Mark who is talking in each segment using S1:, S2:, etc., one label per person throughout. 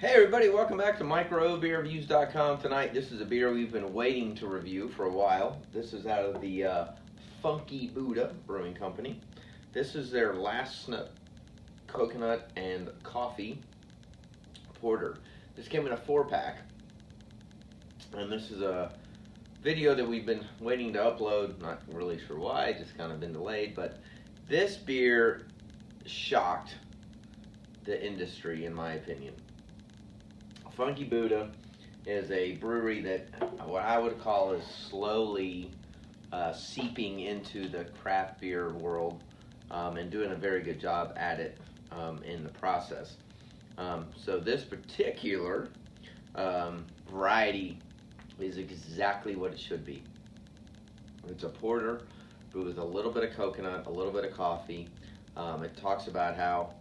S1: Hey everybody, welcome back to microbeerreviews.com. Tonight, this is a beer we've been waiting to review for a while. This is out of the Funky Buddha Brewing Company. This is their Last Snow Coconut and Coffee Porter. This came in a 4-pack, and this is a video that we've been waiting to upload. Not really sure why, just kind of been delayed, but this beer shocked the industry, in my opinion. Funky Buddha is a brewery that what I would call is slowly seeping into the craft beer world and doing a very good job at it in the process. So this particular variety is exactly what it should be. It's a porter brewed with a little bit of coconut, a little bit of coffee. It talks about how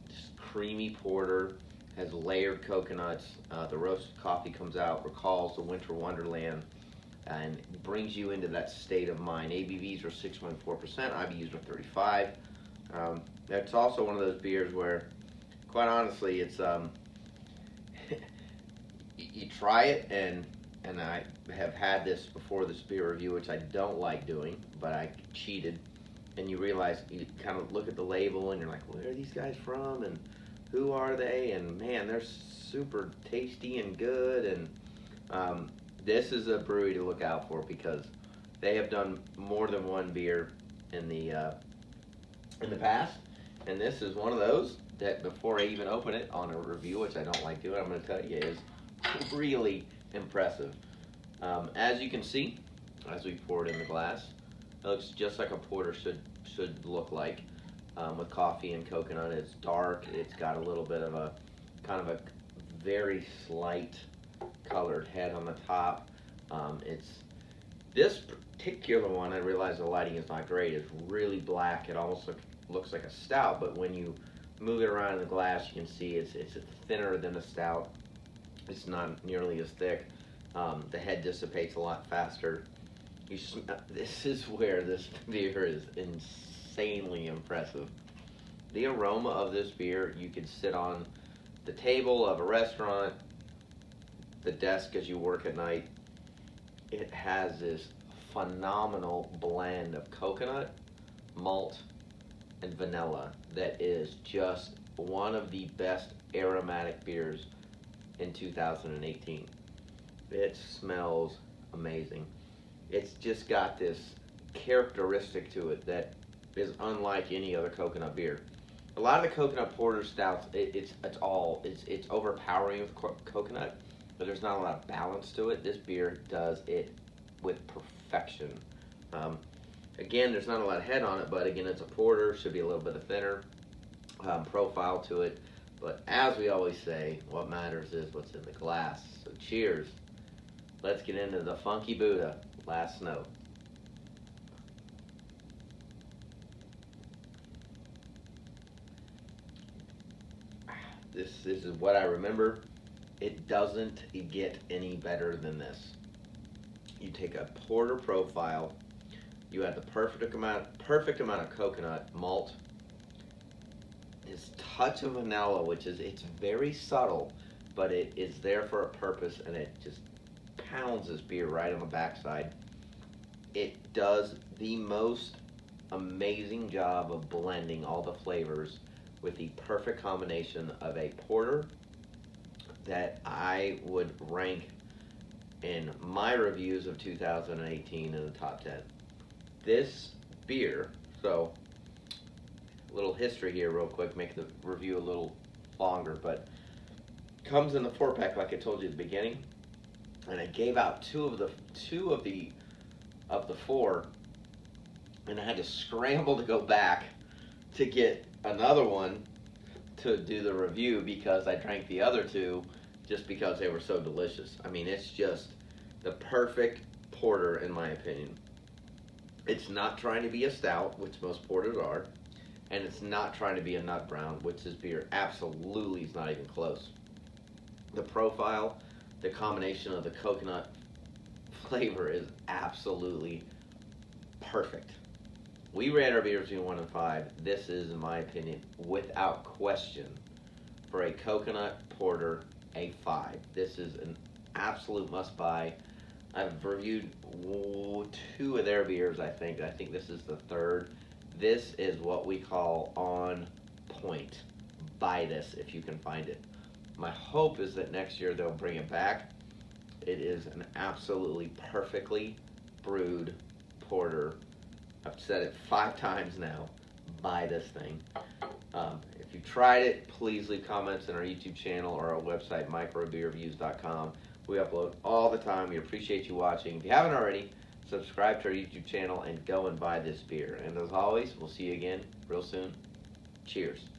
S1: just creamy porter has layered coconuts. The roasted coffee comes out, recalls the winter wonderland, and brings you into that state of mind. ABVs are 6.4%, IBUs are 35. It's also one of those beers where, quite honestly, it's you try it, and I have had this before this beer review, which I don't like doing, but I cheated, and you realize, you kind of look at the label, and you're like, where are these guys from, and who are they? And man, they're super tasty and good. And this is a brewery to look out for because they have done more than one beer in the past. And this is one of those that before I even open it on a review, which I don't like doing, I'm going to tell you is really impressive. As you can see, as we pour it in the glass, it looks just like a porter should look like. With coffee and coconut. It's dark. It's got a little bit of a kind of a very slight colored head on the top. It's this particular one. I realize the lighting is not great. It's really black. It almost looks like a stout, but when you move it around in the glass, you can see it's thinner than a stout. It's not nearly as thick. The head dissipates a lot faster. This is where this beer is insanely impressive. The aroma of this beer, you could sit on the table of a restaurant, the desk as you work at night. It has this phenomenal blend of coconut, malt, and vanilla that is just one of the best aromatic beers in 2018. It smells amazing. It's just got this characteristic to it that is unlike any other coconut beer. A lot of the coconut porter stouts, it's overpowering with coconut, but there's not a lot of balance to it. This beer does it with perfection. Again, there's not a lot of head on it, but again, it's a porter, should be a little bit of thinner profile to it. But as we always say, what matters is what's in the glass. So cheers. Let's get into the Funky Buddha Last Snow. This is what I remember. It doesn't get any better than this. You take a porter profile, you add the perfect amount of coconut, malt, this touch of vanilla, which is, it's very subtle, but it is there for a purpose, and it just pounds this beer right on the backside. It does the most amazing job of blending all the flavors with the perfect combination of a porter that I would rank in my reviews of 2018 in the top 10. This beer, so a little history here real quick, make the review a little longer, but comes in the 4-pack like I told you at the beginning, and I gave out two of the 4, and I had to scramble to go back to get another one to do the review because I drank the other 2 just because they were so delicious. I mean, it's just the perfect porter in my opinion. It's not trying to be a stout, which most porters are, and it's not trying to be a nut brown, which this beer absolutely is not even close. The profile, the combination of the coconut flavor is absolutely perfect. We rate our beers between 1 and 5. This is, in my opinion, without question, for a coconut porter, a 5. This is an absolute must-buy. I've reviewed 2 of their beers, I think. I think this is the 3rd. This is what we call on point. Buy this if you can find it. My hope is that next year they'll bring it back. It is an absolutely perfectly brewed porter. I've said it 5 times now. Buy this thing. If you tried it, please leave comments on our YouTube channel or our website, microbeerreviews.com. We upload all the time. We appreciate you watching. If you haven't already, subscribe to our YouTube channel and go and buy this beer. And as always, we'll see you again real soon. Cheers.